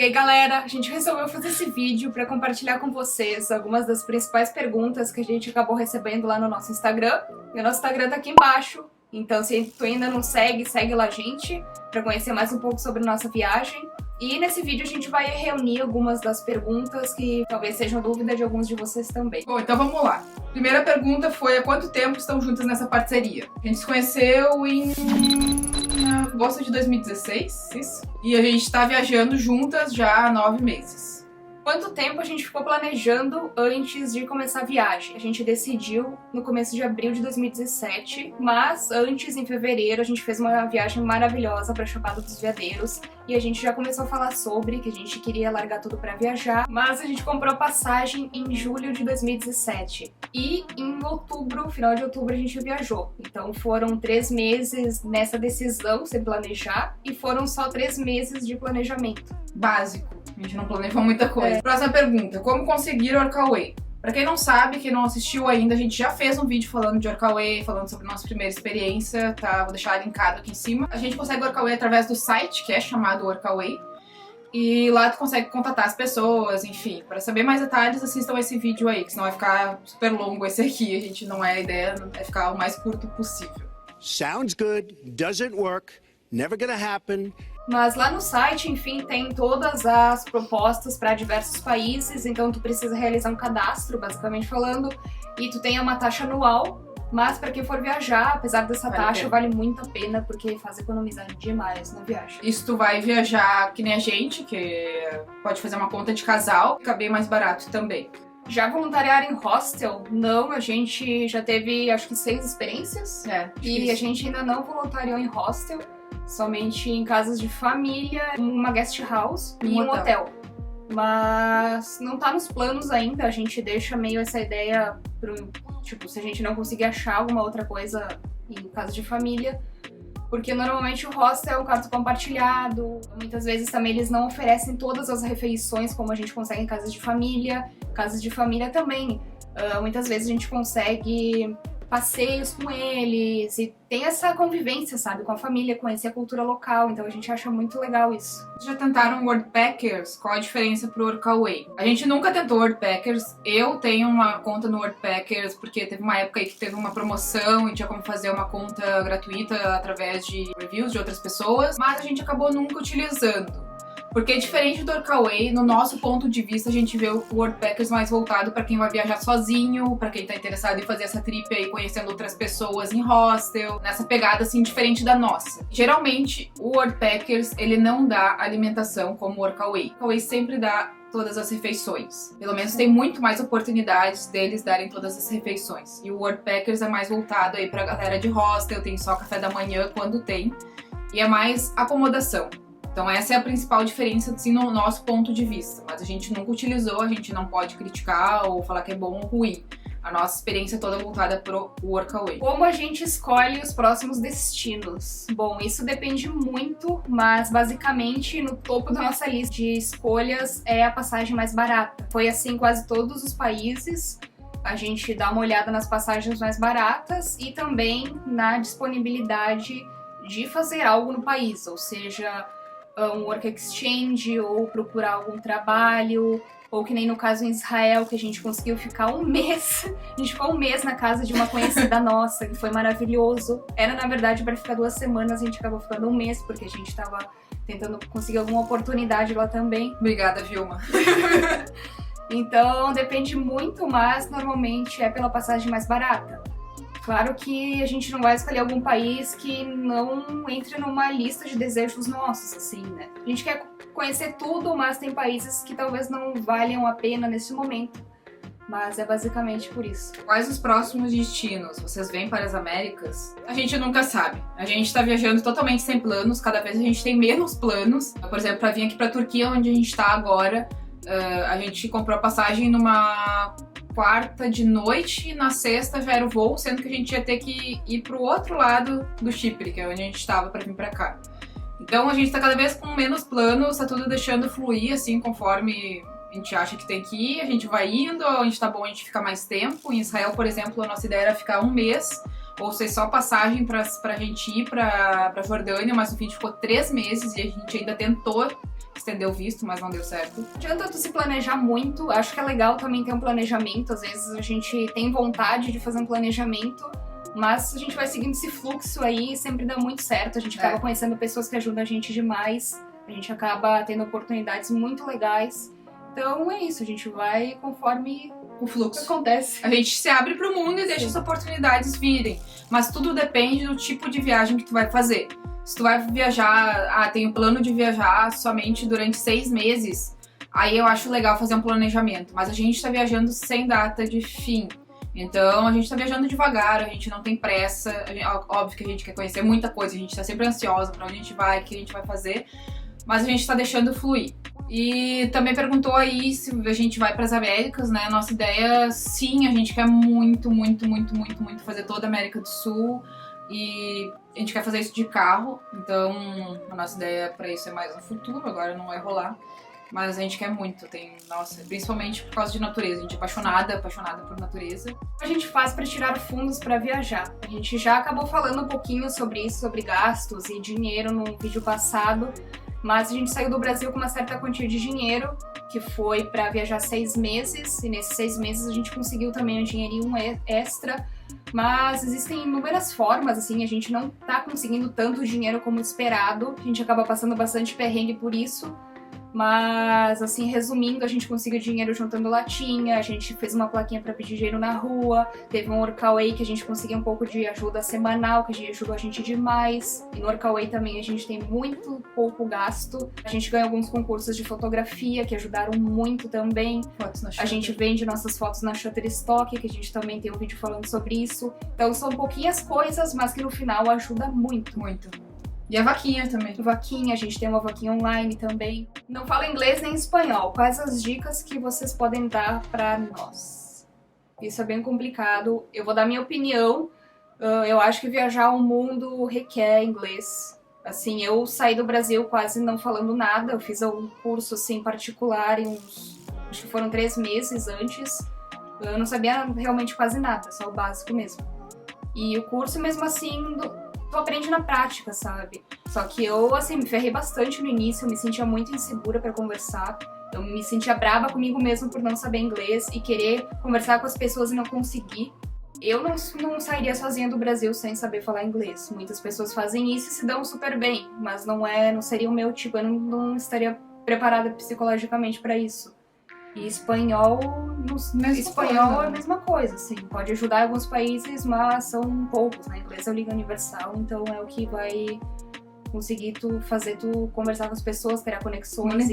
E aí galera, a gente resolveu fazer esse vídeo para compartilhar com vocês algumas das principais perguntas que a gente acabou recebendo lá no nosso Instagram. E o nosso Instagram tá aqui embaixo, então se tu ainda não segue, segue lá a gente para conhecer mais um pouco sobre nossa viagem. E nesse vídeo a gente vai reunir algumas das perguntas que talvez sejam dúvida de alguns de vocês também. Bom, então vamos lá. Primeira pergunta foi: há quanto tempo estão juntas nessa parceria? A gente se conheceu em agosto de 2016, isso? E a gente tá viajando juntas já há 9 meses. Quanto tempo a gente ficou planejando antes de começar a viagem? A gente decidiu no começo de abril de 2017, mas antes, em fevereiro, a gente fez uma viagem maravilhosa para Chapada dos Veadeiros e a gente já começou a falar sobre que a gente queria largar tudo para viajar, mas a gente comprou passagem em julho de 2017 e em outubro, final de outubro, a gente viajou. Então foram 3 meses nessa decisão, sem planejar, e foram só 3 meses de planejamento. Básico. A gente não planejou muita coisa. Próxima pergunta: como conseguir Workaway? Pra quem não sabe, quem não assistiu ainda, a gente já fez um vídeo falando de Workaway, falando sobre a nossa primeira experiência, tá? Vou deixar linkado aqui em cima. A gente consegue Workaway através do site, que é chamado Workaway. E lá tu consegue contatar as pessoas, enfim. Para saber mais detalhes, assistam esse vídeo aí, que senão vai ficar super longo esse aqui. A gente não é a ideia, é ficar o mais curto possível. Sounds good, doesn't work, never gonna happen. Mas lá no site, enfim, tem todas as propostas para diversos países, então tu precisa realizar um cadastro, basicamente falando, e tu tem uma taxa anual, mas para quem for viajar, apesar dessa taxa, vale muito a pena, porque faz economizar demais na viagem. E se tu vai viajar que nem a gente, que pode fazer uma conta de casal, fica bem mais barato também. Já voluntariar em hostel? Não, a gente já teve, acho que 6 experiências, e a gente ainda não voluntariou em hostel. Somente em casas de família, uma guest house e um hotel. Mas não tá nos planos ainda, a gente deixa meio essa ideia tipo, se a gente não conseguir achar alguma outra coisa em casa de família. Porque normalmente o hostel é um quarto compartilhado, muitas vezes também eles não oferecem todas as refeições como a gente consegue em casas de família. Casas de família também, muitas vezes a gente consegue passeios com eles e tem essa convivência, sabe, com a família, conhecer a cultura local, então a gente acha muito legal isso. Vocês já tentaram Worldpackers? Qual a diferença pro Workaway? A gente nunca tentou Worldpackers, eu tenho uma conta no Worldpackers porque teve uma época aí que teve uma promoção e tinha como fazer uma conta gratuita através de reviews de outras pessoas, mas a gente acabou nunca utilizando. Porque diferente do Workaway, no nosso ponto de vista, a gente vê o Worldpackers mais voltado para quem vai viajar sozinho, para quem tá interessado em fazer essa trip aí, conhecendo outras pessoas em hostel, nessa pegada assim diferente da nossa. Geralmente, o Worldpackers, ele não dá alimentação como o Workaway. O Workaway sempre dá todas as refeições. Pelo menos tem muito mais oportunidades deles darem todas as refeições. E o Worldpackers é mais voltado aí pra galera de hostel, tem só café da manhã quando tem, e é mais acomodação. Então essa é a principal diferença, assim, no nosso ponto de vista. Mas a gente nunca utilizou, a gente não pode criticar ou falar que é bom ou ruim. A nossa experiência toda é voltada pro Workaway. Como a gente escolhe os próximos destinos? Bom, isso depende muito, mas basicamente no topo da nossa lista de escolhas é a passagem mais barata. Foi assim em quase todos os países. A gente dá uma olhada nas passagens mais baratas e também na disponibilidade de fazer algo no país, ou seja, um work exchange ou procurar algum trabalho, ou que nem no caso em Israel, que a gente conseguiu ficar 1 mês. A gente ficou 1 mês na casa de uma conhecida nossa, que foi maravilhoso. Era, na verdade, para ficar 2 semanas, a gente acabou ficando 1 mês, porque a gente tava tentando conseguir alguma oportunidade lá também. Obrigada, Vilma. Então, depende muito, mas normalmente é pela passagem mais barata. Claro que a gente não vai escolher algum país que não entre numa lista de desejos nossos, assim, né? A gente quer conhecer tudo, mas tem países que talvez não valham a pena nesse momento. Mas é basicamente por isso. Quais os próximos destinos? Vocês vêm para as Américas? A gente nunca sabe. A gente tá viajando totalmente sem planos, cada vez a gente tem menos planos. Por exemplo, para vir aqui pra Turquia, onde a gente tá agora, a gente comprou a passagem numa quarta de noite e na sexta já era o voo, sendo que a gente ia ter que ir pro outro lado do Chipre, que é onde a gente estava para vir para cá. Então a gente tá cada vez com menos planos, tá tudo deixando fluir assim conforme a gente acha que tem que ir, a gente vai indo, onde tá bom a gente fica mais tempo. Em Israel, por exemplo, a nossa ideia era ficar 1 mês, ou seja, só passagem pra gente ir pra Jordânia, mas no fim a gente ficou 3 meses e a gente ainda tentou estender o visto, mas não deu certo. Não adianta tu se planejar muito, acho que é legal também ter um planejamento, às vezes a gente tem vontade de fazer um planejamento, mas a gente vai seguindo esse fluxo aí e sempre dá muito certo, a gente acaba conhecendo pessoas que ajudam a gente demais, a gente acaba tendo oportunidades muito legais, então é isso, a gente vai conforme o fluxo acontece. A gente se abre pro mundo e deixa as oportunidades virem, mas tudo depende do tipo de viagem que tu vai fazer. Se tu vai viajar, tem o plano de viajar somente durante 6 meses, aí eu acho legal fazer um planejamento. Mas a gente tá viajando sem data de fim. Então a gente tá viajando devagar, a gente não tem pressa. Óbvio que a gente quer conhecer muita coisa, a gente tá sempre ansiosa pra onde a gente vai, o que a gente vai fazer. Mas a gente tá deixando fluir. E também perguntou aí se a gente vai pras Américas, né? Nossa ideia, sim, a gente quer muito fazer toda a América do Sul. E a gente quer fazer isso de carro, então a nossa ideia pra isso é mais no futuro, agora não vai rolar. Mas a gente quer muito, nossa, principalmente por causa de natureza, a gente é apaixonada por natureza. A gente faz pra tirar fundos pra viajar. A gente já acabou falando um pouquinho sobre isso, sobre gastos e dinheiro no vídeo passado, mas a gente saiu do Brasil com uma certa quantia de dinheiro, que foi pra viajar 6 meses, e nesses 6 meses a gente conseguiu também um dinheirinho extra. Mas existem inúmeras formas, assim, a gente não tá conseguindo tanto dinheiro como esperado, a gente acaba passando bastante perrengue por isso, mas, assim, resumindo, a gente conseguiu dinheiro juntando latinha, a gente fez uma plaquinha pra pedir dinheiro na rua, teve um Workaway que a gente conseguiu um pouco de ajuda semanal, que ajudou a gente demais, e no Workaway também a gente tem muito pouco gasto, a gente ganha alguns concursos de fotografia que ajudaram muito também, a gente vende nossas fotos na Shutterstock, que a gente também tem um vídeo falando sobre isso, então são pouquinhas coisas, mas que no final ajuda muito. E a vaquinha também. Vaquinha, a gente tem uma vaquinha online também. Não falo inglês nem espanhol. Quais as dicas que vocês podem dar pra nós? Isso é bem complicado. Eu vou dar minha opinião. Eu acho que viajar ao mundo requer inglês. Assim, eu saí do Brasil quase não falando nada. Eu fiz algum curso, assim, particular em acho que foram 3 meses antes. Eu não sabia realmente quase nada, só o básico mesmo. E o curso, mesmo assim, tu aprende na prática, sabe? Só que eu, assim, me ferrei bastante no início, eu me sentia muito insegura pra conversar. Eu me sentia brava comigo mesmo por não saber inglês e querer conversar com as pessoas e não conseguir. Eu não sairia sozinha do Brasil sem saber falar inglês. Muitas pessoas fazem isso e se dão super bem, mas não seria o meu tipo, eu não estaria preparada psicologicamente pra isso. E espanhol é a mesma coisa, assim. Pode ajudar em alguns países, mas são poucos, né? Inglês é a língua universal, então é o que vai conseguir fazer tu conversar com as pessoas, criar conexões,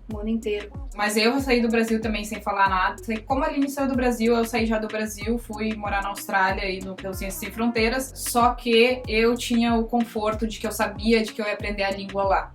o mundo inteiro. Mas eu saí do Brasil também sem falar nada. Como a Aline saiu do Brasil, eu saí já do Brasil, fui morar na Austrália e pelo Ciências Sem Fronteiras, só que eu tinha o conforto de que eu sabia de que eu ia aprender a língua lá.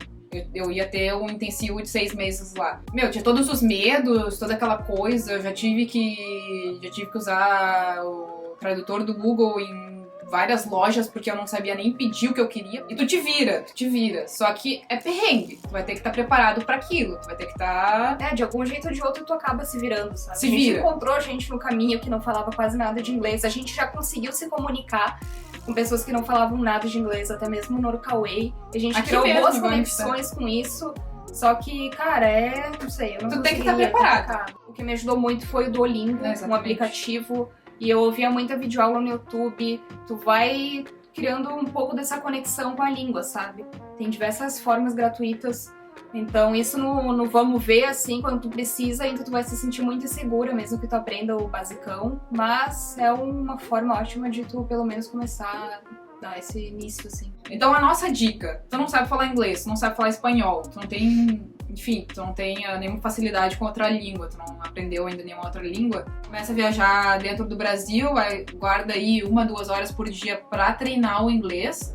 Eu ia ter um intensivo de 6 meses lá. Tinha todos os medos, toda aquela coisa. Eu já tive que usar o tradutor do Google em várias lojas porque eu não sabia nem pedir o que eu queria. E tu te vira. Só que é perrengue. Tu vai ter que estar preparado pra aquilo. Tu vai ter que estar... de algum jeito ou de outro tu acaba se virando, sabe? A gente encontrou gente no caminho que não falava quase nada de inglês. A gente já conseguiu se comunicar com pessoas que não falavam nada de inglês, até mesmo no Workaway. A gente criou boas conexões com isso. Só que, cara, não sei, eu não Tu tem que estar preparado. O que me ajudou muito foi o Duolingo, um aplicativo. E eu ouvia muita videoaula no YouTube. Tu vai criando um pouco dessa conexão com a língua, sabe? Tem diversas formas gratuitas. Então isso no vamos ver, assim, quando tu precisa, então tu vai se sentir muito insegura, mesmo que tu aprenda o basicão. Mas é uma forma ótima de tu, pelo menos, começar a dar esse início, assim. Então a nossa dica, tu não sabe falar inglês, tu não sabe falar espanhol, tu não tem... Enfim, tu não tem nenhuma facilidade com outra língua, tu não aprendeu ainda nenhuma outra língua, começa a viajar dentro do Brasil, guarda aí 1, 2 horas por dia pra treinar o inglês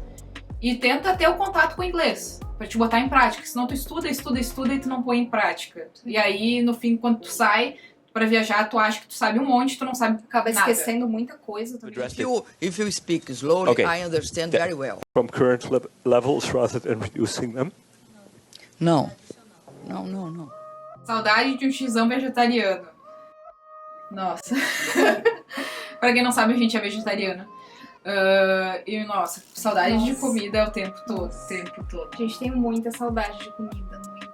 e tenta ter o contato com o inglês, pra te botar em prática, senão tu estuda e tu não põe em prática. E aí, no fim, quando tu sai pra viajar, tu acha que tu sabe um monte, tu não sabe acaba nada. esquecendo muita coisa também. If you speak slowly, okay. I understand very well. From current levels rather than reducing them? Não. Saudade de um xizão vegetariano. Nossa. Pra quem não sabe, a gente é vegetariana. E, nossa, saudade de comida o tempo todo. A gente tem muita saudade de comida, muita.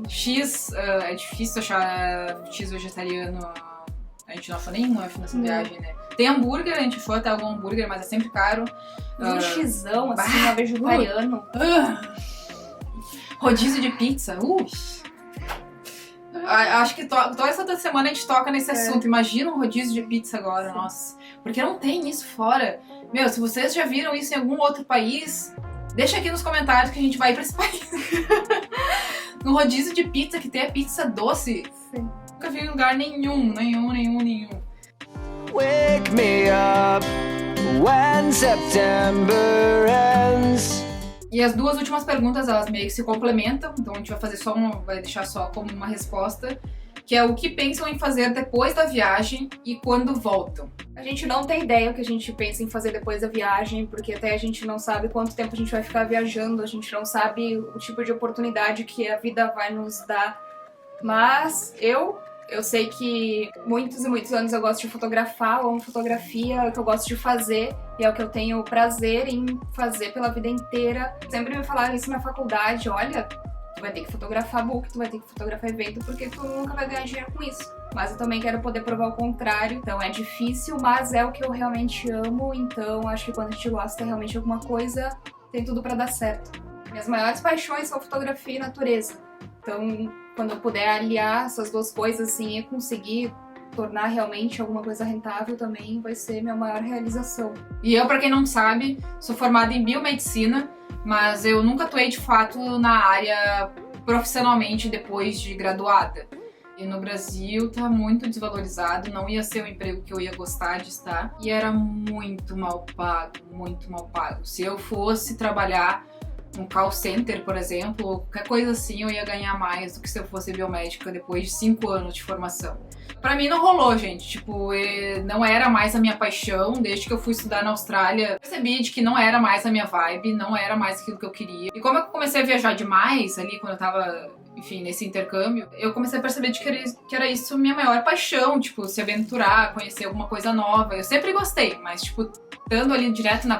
X, é difícil achar X vegetariano. A gente não achou nenhum, acho, nessa viagem, né? Tem hambúrguer, a gente foi até algum hambúrguer, mas é sempre caro. Um xizão, assim, vegetariano. Rodízio de pizza, Acho que toda essa semana a gente toca nesse assunto. Imagina um rodízio de pizza agora, nossa. Porque não tem isso fora. Meu, se vocês já viram isso em algum outro país, deixa aqui nos comentários que a gente vai pra esse país. No rodízio de pizza que tem a pizza doce. Sim. Nunca vi em lugar nenhum. Wake me up when September ends. E as duas últimas perguntas, elas meio que se complementam, então a gente vai fazer vai deixar só como uma resposta, que é o que pensam em fazer depois da viagem e quando voltam. A gente não tem ideia o que a gente pensa em fazer depois da viagem, porque até a gente não sabe quanto tempo a gente vai ficar viajando, a gente não sabe o tipo de oportunidade que a vida vai nos dar. Mas eu sei que muitos e muitos anos eu gosto de fotografar, eu amo fotografia, é o que eu gosto de fazer e é o que eu tenho prazer em fazer pela vida inteira. Sempre me falaram isso na faculdade, olha, tu vai ter que fotografar book, tu vai ter que fotografar evento, porque tu nunca vai ganhar dinheiro com isso. Mas eu também quero poder provar o contrário, então é difícil, mas é o que eu realmente amo, então acho que quando a gente gosta realmente de alguma coisa, tem tudo pra dar certo. Minhas maiores paixões são fotografia e natureza, então quando eu puder aliar essas duas coisas assim e conseguir tornar realmente alguma coisa rentável também vai ser minha maior realização. E eu, pra quem não sabe, sou formada em biomedicina, mas eu nunca atuei de fato na área profissionalmente depois de graduada. E no Brasil tá muito desvalorizado, não ia ser um emprego que eu ia gostar de estar. E era muito mal pago, muito mal pago. Se eu fosse trabalhar um call center, por exemplo, ou qualquer coisa assim, eu ia ganhar mais do que se eu fosse biomédica depois de 5 anos de formação. Pra mim não rolou, gente, tipo, não era mais a minha paixão, desde que eu fui estudar na Austrália, eu percebi de que não era mais a minha vibe, não era mais aquilo que eu queria. E como eu comecei a viajar demais ali, quando eu tava, enfim, nesse intercâmbio, eu comecei a perceber de que era isso minha maior paixão, tipo, se aventurar, conhecer alguma coisa nova. Eu sempre gostei, mas, tipo, estando ali direto na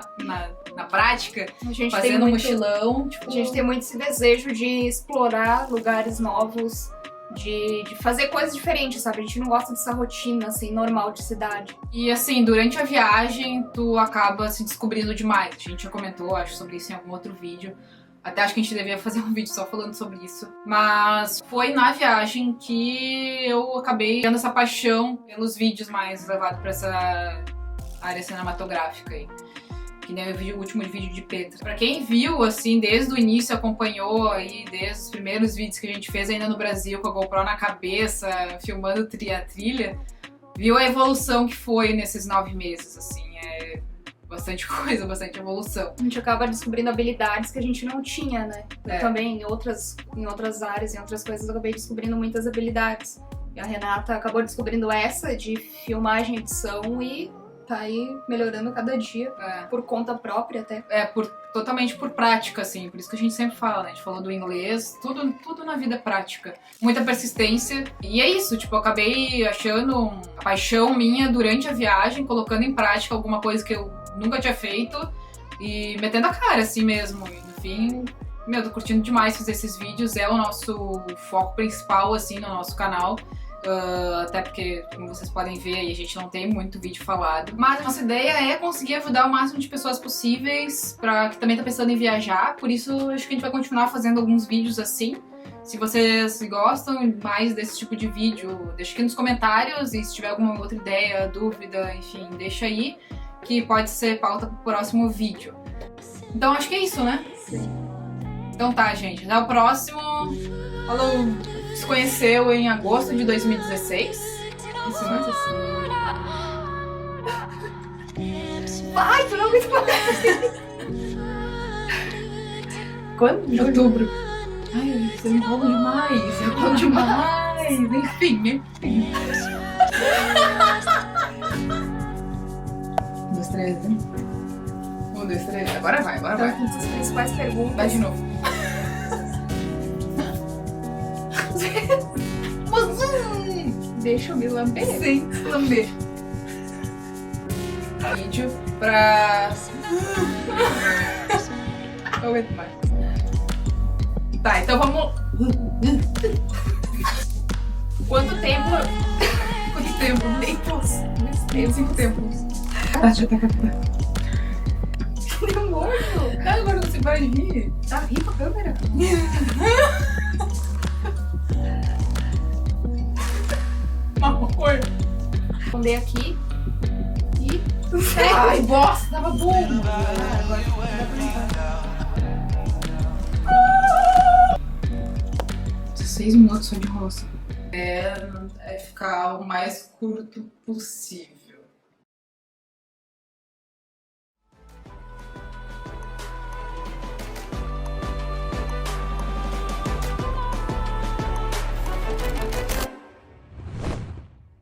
prática, fazendo um mochilão. Tipo... A gente tem muito esse desejo de explorar lugares novos, de fazer coisas diferentes, sabe? A gente não gosta dessa rotina, assim, normal de cidade. E, assim, durante a viagem, tu acaba se descobrindo demais. A gente já comentou, acho, sobre isso em algum outro vídeo. Até acho que a gente devia fazer um vídeo só falando sobre isso. Mas foi na viagem que eu acabei tendo essa paixão pelos vídeos mais levados pra essa área cinematográfica aí. Que nem eu vi o último vídeo de Petra. Pra quem viu, assim, desde o início, acompanhou aí, desde os primeiros vídeos que a gente fez ainda no Brasil, com a GoPro na cabeça, filmando a trilha, viu a evolução que foi nesses 9 meses, assim, é bastante coisa, bastante evolução. A gente acaba descobrindo habilidades que a gente não tinha, né? Eu também, em outras áreas, em outras coisas, eu acabei descobrindo muitas habilidades. E a Renata acabou descobrindo essa de filmagem e edição e tá aí melhorando cada dia, por conta própria até. Totalmente por prática, assim, por isso que a gente sempre fala, né? A gente falou do inglês, tudo na vida é prática. Muita persistência, e é isso, tipo, eu acabei achando a paixão minha durante a viagem, colocando em prática alguma coisa que eu nunca tinha feito e metendo a cara, assim mesmo. E no fim, tô curtindo demais fazer esses vídeos, é o nosso foco principal, assim, no nosso canal. Até porque, como vocês podem ver, aí a gente não tem muito vídeo falado. Mas a nossa ideia é conseguir ajudar o máximo de pessoas possíveis pra que também tá pensando em viajar. Por isso, acho que a gente vai continuar fazendo alguns vídeos assim. Se vocês gostam mais desse tipo de vídeo, deixa aqui nos comentários. E se tiver alguma outra ideia, dúvida, enfim, deixa aí, que pode ser pauta pro próximo vídeo. Então acho que é isso, né? Sim. Então tá, gente. Até o próximo. Falou! Se conheceu em agosto de 2016. Isso, né? Ai, tu não aguenta falar. Quando? Em outubro. Ai, você me enrola demais. Eu enrolo demais. Enfim. 1, 2, 3, né? 1, 2, 3. Agora vai. As principais perguntas. Vai de novo. Deixa eu me lamber. Sim, lamber. Vídeo pra... Não aguento mais. Tá, então vamos Quanto tempo? Quanto tempo? Tempos. Tem 5 tempos. Demônio. Agora você vai rir. Tá ri pra câmera? Amor. Vamos ver aqui. E... Ai, bosta, tava bom. Agora dá pra entrar. 16 minutos só de roça. É ficar o mais curto possível.